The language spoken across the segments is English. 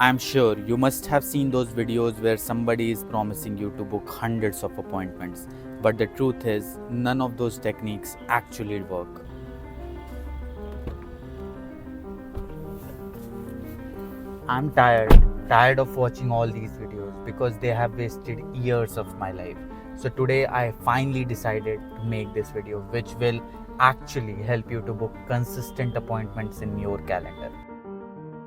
I'm sure you must have seen those videos where somebody is promising you to book hundreds of appointments, but the truth is, none of those techniques actually work. I'm tired of watching all these videos because they have wasted years of my life. So today I finally decided to make this video, which will actually help you to book consistent appointments in your calendar.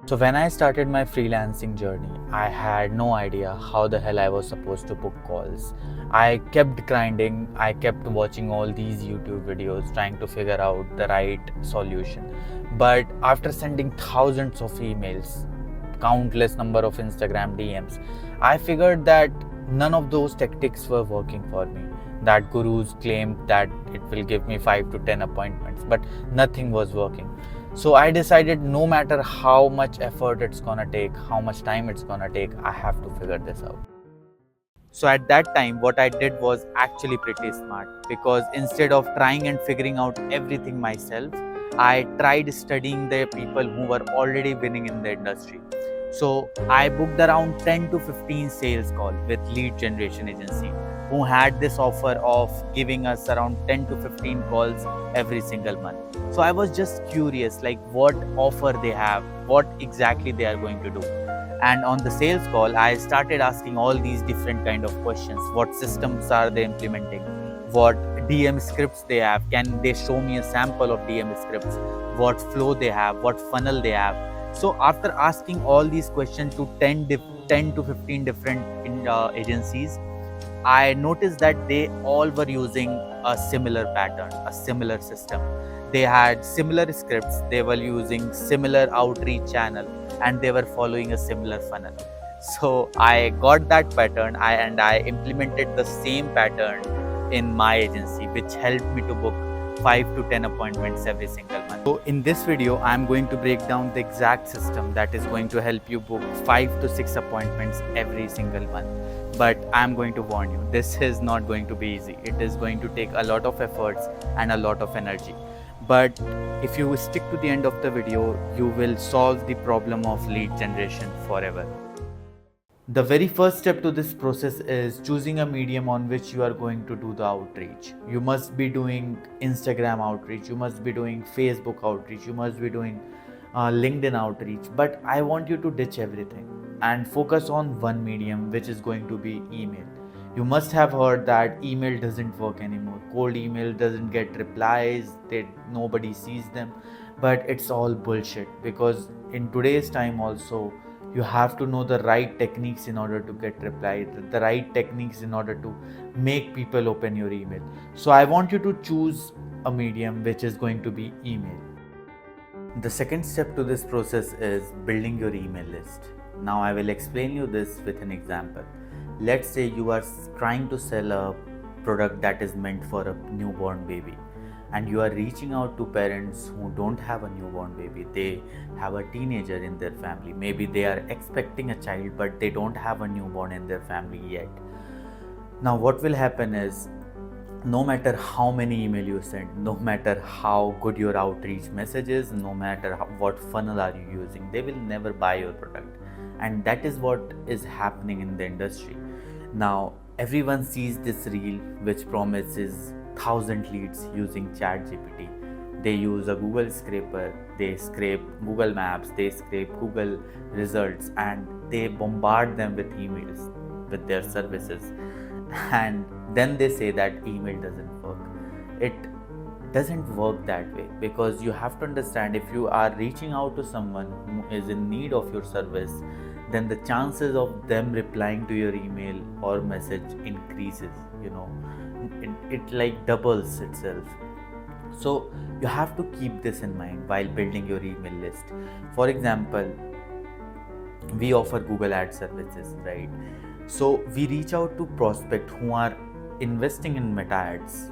So when I started my freelancing journey, I had no idea how the hell I was supposed to book calls. I kept grinding, I kept watching all these YouTube videos trying to figure out the right solution. But after sending thousands of emails, countless number of Instagram DMs, I figured that none of those tactics were working for me. That gurus claimed that it will give me 5 to 10 appointments, but nothing was working. So I decided no matter how much effort it's gonna take, how much time it's gonna take, I have to figure this out. So at that time, what I did was actually pretty smart, because instead of trying and figuring out everything myself, I tried studying the people who were already winning in the industry. So I booked around 10 to 15 sales calls with lead generation agency who had this offer of giving us around 10 to 15 calls every single month. So I was just curious, like what offer they have, what exactly they are going to do. And on the sales call, I started asking all these different kind of questions. What systems are they implementing? What DM scripts they have? Can they show me a sample of DM scripts? What flow they have? What funnel they have? So after asking all these questions to 10 to 15 different agencies, I noticed that they all were using a similar pattern, a similar system. They had similar scripts, they were using similar outreach channel, and they were following a similar funnel. So I got that pattern and I implemented the same pattern in my agency, which helped me to book 5 to 10 appointments every single month. So in this video, I'm going to break down the exact system that is going to help you book 5 to 6 appointments every single month. But I'm going to warn you, this is not going to be easy. It is going to take a lot of efforts and a lot of energy. But if you stick to the end of the video, you will solve the problem of lead generation forever. The very first step to this process is choosing a medium on which you are going to do the outreach. You must be doing Instagram outreach, you must be doing Facebook outreach, you must be doing LinkedIn outreach. But I want you to ditch everything and focus on one medium, which is going to be email. You must have heard that email doesn't work anymore. Cold email doesn't get replies, nobody sees them. But it's all bullshit, because in today's time also, you have to know the right techniques in order to get reply, the right techniques in order to make people open your email. So I want you to choose a medium which is going to be email. The second step to this process is building your email list. Now I will explain you this with an example. Let's say you are trying to sell a product that is meant for a newborn baby, and you are reaching out to parents who don't have a newborn baby. They have a teenager in their family. Maybe they are expecting a child, but they don't have a newborn in their family yet. Now what will happen is, no matter how many email you send, no matter how good your outreach message is, no matter what funnel are you using, they will never buy your product. And that is what is happening in the industry. Now everyone sees this reel which promises 1,000 leads using ChatGPT. They use a Google scraper, they scrape Google Maps, they scrape Google results, and they bombard them with emails with their services. And then they say that email doesn't work. It doesn't work that way, because you have to understand, if you are reaching out to someone who is in need of your service, then the chances of them replying to your email or message increases. It like doubles itself. So you have to keep this in mind while building your email list. For example, we offer Google ad services, right? So we reach out to prospects who are investing in meta ads,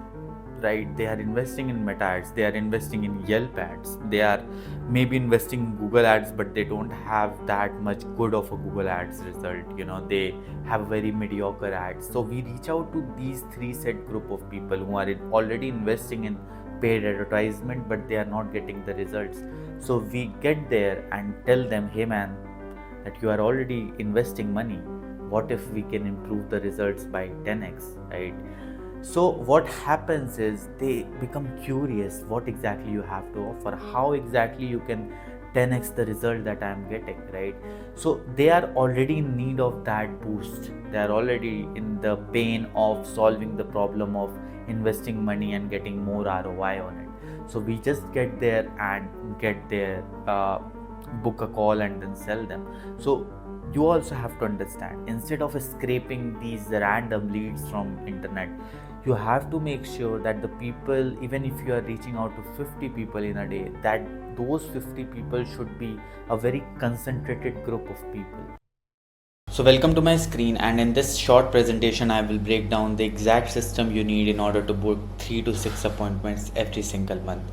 right? They are investing in meta ads, they are investing in Yelp ads, they are maybe investing in Google ads, but they don't have that much good of a Google ads result. They have very mediocre ads. So we reach out to these three set group of people who are already investing in paid advertisement, but they are not getting the results. So we get there and tell them, hey man, that you are already investing money. What if we can improve the results by 10x, right? So what happens is they become curious what exactly you have to offer, how exactly you can 10x the result that I am getting, right? So they are already in need of that boost. They are already in the pain of solving the problem of investing money and getting more ROI on it. So we just get there and get there, book a call and then sell them. So you also have to understand, instead of scraping these random leads from internet, you have to make sure that the people, even if you are reaching out to 50 people in a day, that those 50 people should be a very concentrated group of people. So welcome to my screen, and in this short presentation I will break down the exact system you need in order to book 3 to 6 appointments every single month.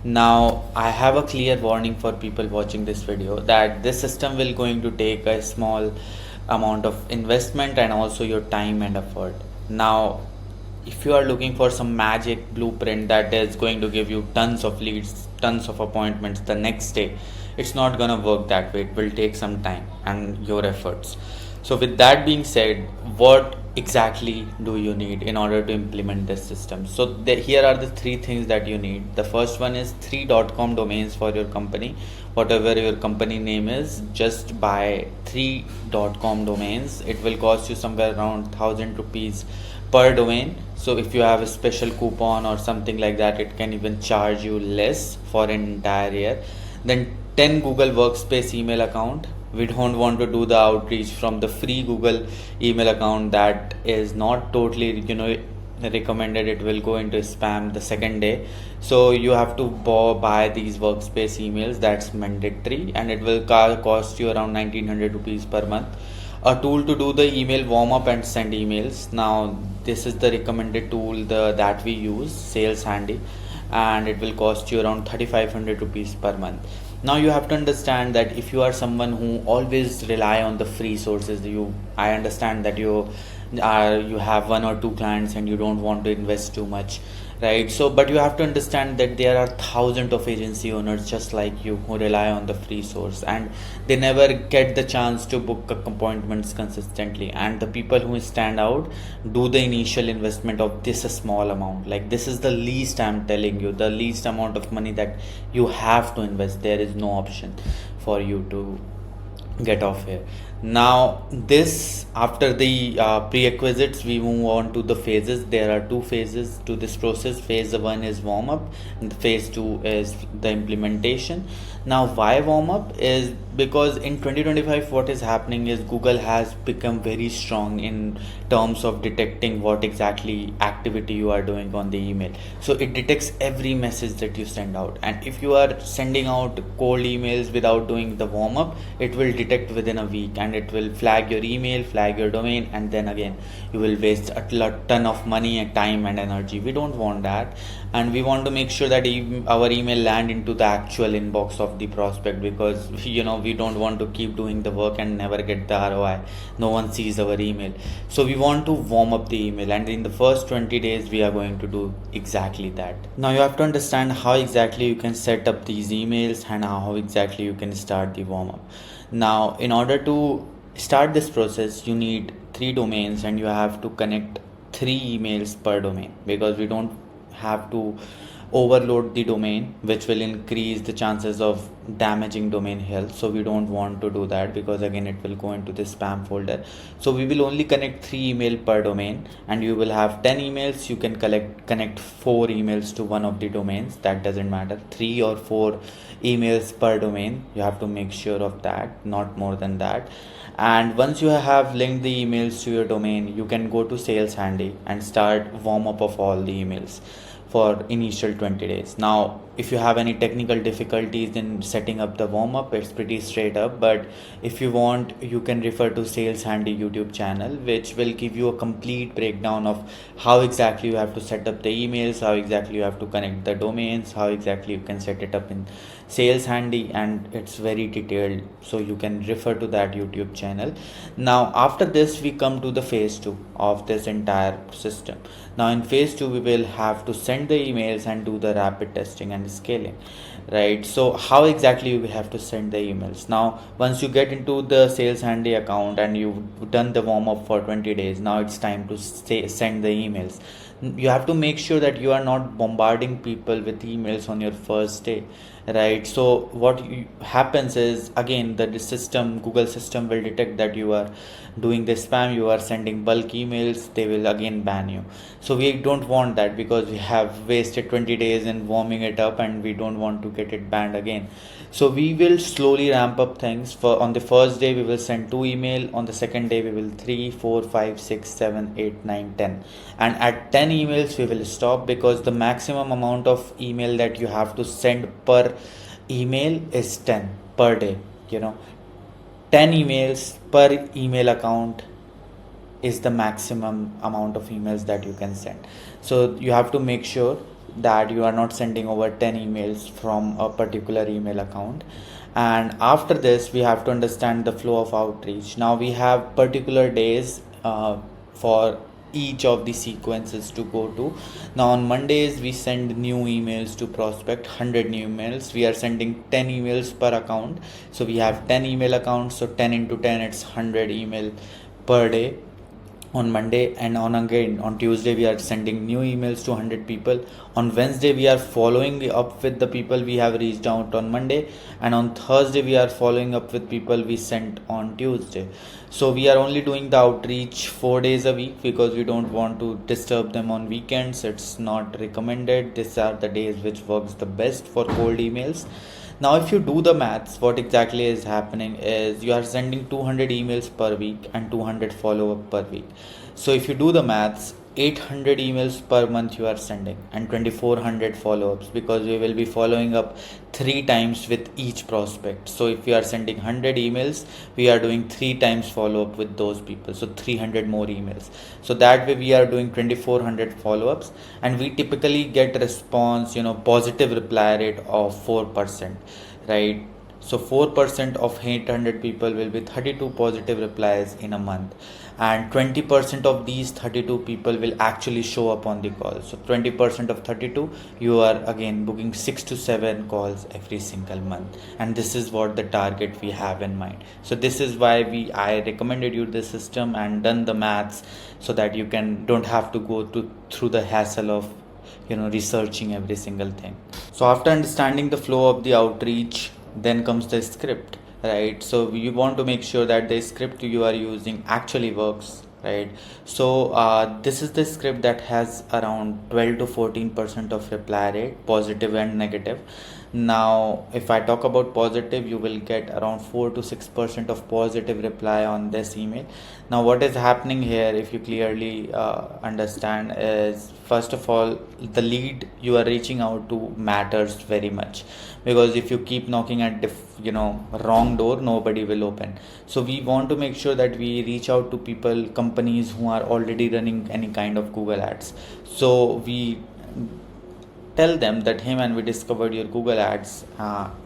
Now I have a clear warning for people watching this video that this system will going to take a small amount of investment and also your time and effort. Now if you are looking for some magic blueprint that is going to give you tons of leads, tons of appointments the next day, it's not gonna work that way. It will take some time and your efforts. So with that being said, what exactly do you need in order to implement this system? So here are the three things that you need. The first one is 3.com domains for your company. Whatever your company name is, just buy 3.com domains. It will cost you somewhere around 1,000 rupees per domain. So if you have a special coupon or something like that, it can even charge you less for an entire year. Then 10 Google Workspace email account. We don't want to do the outreach from the free Google email account that is not totally recommended. It will go into spam the second day. So you have to buy these workspace emails. That's mandatory, and it will cost you around 1900 rupees per month. A tool to do the email warm up and send emails. Now this is the recommended tool that we use, Sales Handy, and it will cost you around 3500 rupees per month. Now you have to understand that if you are someone who always rely on the free sources, I understand that you have one or two clients and you don't want to invest too much, right? So but you have to understand that there are thousands of agency owners just like you who rely on the free source, and they never get the chance to book appointments consistently. And the people who stand out do the initial investment of this a small amount. Like this is the least, I'm telling you, the least amount of money that you have to invest. There is no option for you to get off here. Now this, after the prerequisites, we move on to the phases. There are two phases to this process. Phase 1 is warm up and phase 2 is the implementation. Now why warm up is because in 2025 what is happening is Google has become very strong in terms of detecting what exactly activity you are doing on the email. So it detects every message that you send out, and if you are sending out cold emails without doing the warm up, it will detect within a week, and it will flag your email, flag your domain, and then again you will waste a ton of money and time and energy. We don't want that, and we want to make sure that our email land into the actual inbox of the prospect, because we don't want to keep doing the work and never get the ROI. No one sees our email. So we want to warm up the email, and in the first 20 days we are going to do exactly that. Now you have to understand how exactly you can set up these emails and how exactly you can start the warm up. Now in order to start this process, you need 3 domains and you have to connect 3 emails per domain, because we don't have to overload the domain, which will increase the chances of damaging domain health. So we don't want to do that, because again it will go into the spam folder. So we will only connect 3 email per domain, and you will have 10 emails. You can connect 4 emails to one of the domains. That doesn't matter, 3 or 4 emails per domain. You have to make sure of that, not more than that. And once you have linked the emails to your domain, you can go to Sales Handy and start warm up of all the emails for initial 20 days. Now if you have any technical difficulties in setting up the warm up, it's pretty straight up, but if you want, you can refer to Sales Handy YouTube channel, which will give you a complete breakdown of how exactly you have to set up the emails, how exactly you have to connect the domains, how exactly you can set it up in Sales Handy, and it's very detailed, so you can refer to that YouTube channel. Now after this we come to the phase 2 of this entire system. Now in phase 2 we will have to send the emails and do the rapid testing and scaling. right? So how exactly you have to send the emails? Now once you get into the sales handy account and you've done the warm up for 20 days, now it's time to send the emails. You have to make sure that you are not bombarding people with emails on your first day, right? So what happens is, again, the system, Google system, will detect that you are doing the spam, you are sending bulk emails, they will again ban you. So we don't want that, because we have wasted 20 days in warming it up and we don't want to get it banned again. So we will slowly ramp up things. For on the first day we will send 2 email, on the second day we will 3, 4, 5, 6, 7, 8, 9, 10, and at 10 emails we will stop, because the maximum amount of email that you have to send per email is 10 per day. 10 emails per email account is the maximum amount of emails that you can send. So you have to make sure that you are not sending over 10 emails from a particular email account. And after this we have to understand the flow of outreach. Now we have particular days for each of the sequences to go to. Now on Mondays we send new emails to prospect, 100 new emails. We are sending 10 emails per account, so we have 10 email accounts, so 10 into 10, it's 100 email per day on Monday. And on Tuesday we are sending new emails to 100 people. On Wednesday we are following up with the people we have reached out on Monday, and on Thursday we are following up with people we sent on Tuesday. So we are only doing the outreach 4 days a week, because we don't want to disturb them on weekends. It's not recommended. These are the days which works the best for cold emails. Now if you do the maths, what exactly is happening is you are sending 200 emails per week and 200 follow up per week. So if you do the maths, 800 emails per month you are sending, and 2400 follow ups, because we will be following up 3 times with each prospect. So if we are sending 100 emails, we are doing 3 times follow up with those people, so 300 more emails. So that way we are doing 2400 follow ups, and we typically get response, positive reply rate of 4%, right? So 4% of 800 people will be 32 positive replies in a month, and 20% of these 32 people will actually show up on the call. So 20% of 32, you are again booking 6 to 7 calls every single month, and this is what the target we have in mind. So this is why I recommended you this system and done the maths, so that you don't have to go through the hassle of researching every single thing. So after understanding the flow of the outreach, then comes the script, right? So you want to make sure that the script you are using actually works, right? So this is the script that has around 12 to 14% of reply rate, positive and negative. Now if I talk about positive, you will get around 4 to 6% of positive reply on this email. Now what is happening here, if you clearly understand, is first of all, the lead you are reaching out to matters very much, because if you keep knocking at wrong door, nobody will open. So we want to make sure that we reach out to companies who are already running any kind of Google ads. So we tell them that, hey man, we discovered your Google ads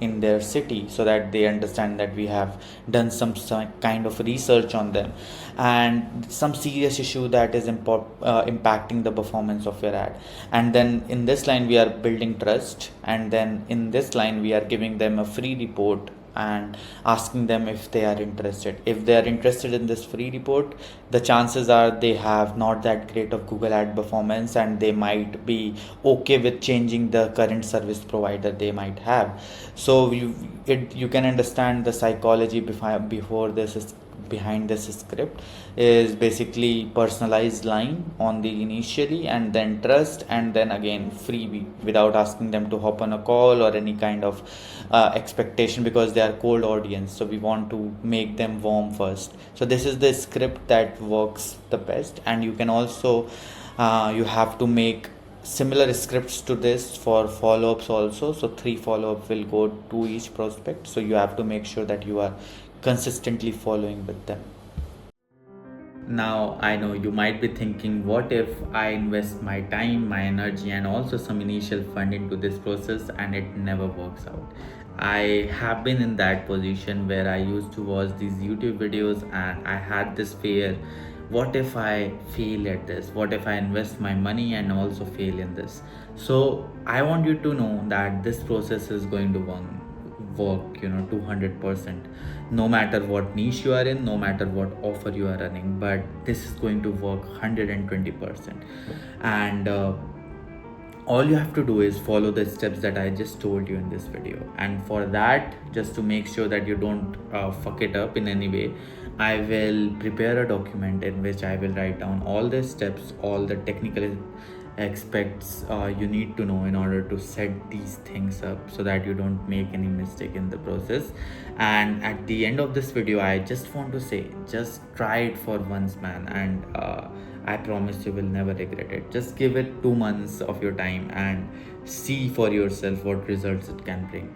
in their city, so that they understand that we have done some kind of research on them and some serious issue that is impacting the performance of your ad. And then in this line we are building trust, and then in this line we are giving them a free report and asking them if they are interested. If they are interested in this free report, the chances are they have not that great of Google ad performance, and they might be okay with changing the current service provider they might have. So you can understand the psychology before this is behind this script is basically personalized line on the initially, and then trust, and then again freebie, without asking them to hop on a call or any kind of expectation, because they are cold audience. So we want to make them warm first. So this is the script that works the best. And you can also you have to make similar scripts to this for follow-ups also. So 3 follow-up will go to each prospect, so you have to make sure that you are consistently following with them. Now, I know you might be thinking, what if I invest my time, my energy, and also some initial fund into this process and it never works out? I have been in that position where I used to watch these YouTube videos and I had this fear what if I fail at this? What if I invest my money and also fail in this? So I want you to know that this process is going to work 200%, no matter what niche you are in, no matter what offer you are running, but this is going to work 120%. And all you have to do is follow the steps that I just told you in this video. And for that, just to make sure that you don't fuck it up in any way, I will prepare a document in which I will write down all the steps, all the technical aspects you need to know in order to set these things up, so that you don't make any mistake in the process. And at the end of this video, I just want to say, just try it for once, man, and I promise you will never regret it. Just give it 2 months of your time and see for yourself what results it can bring.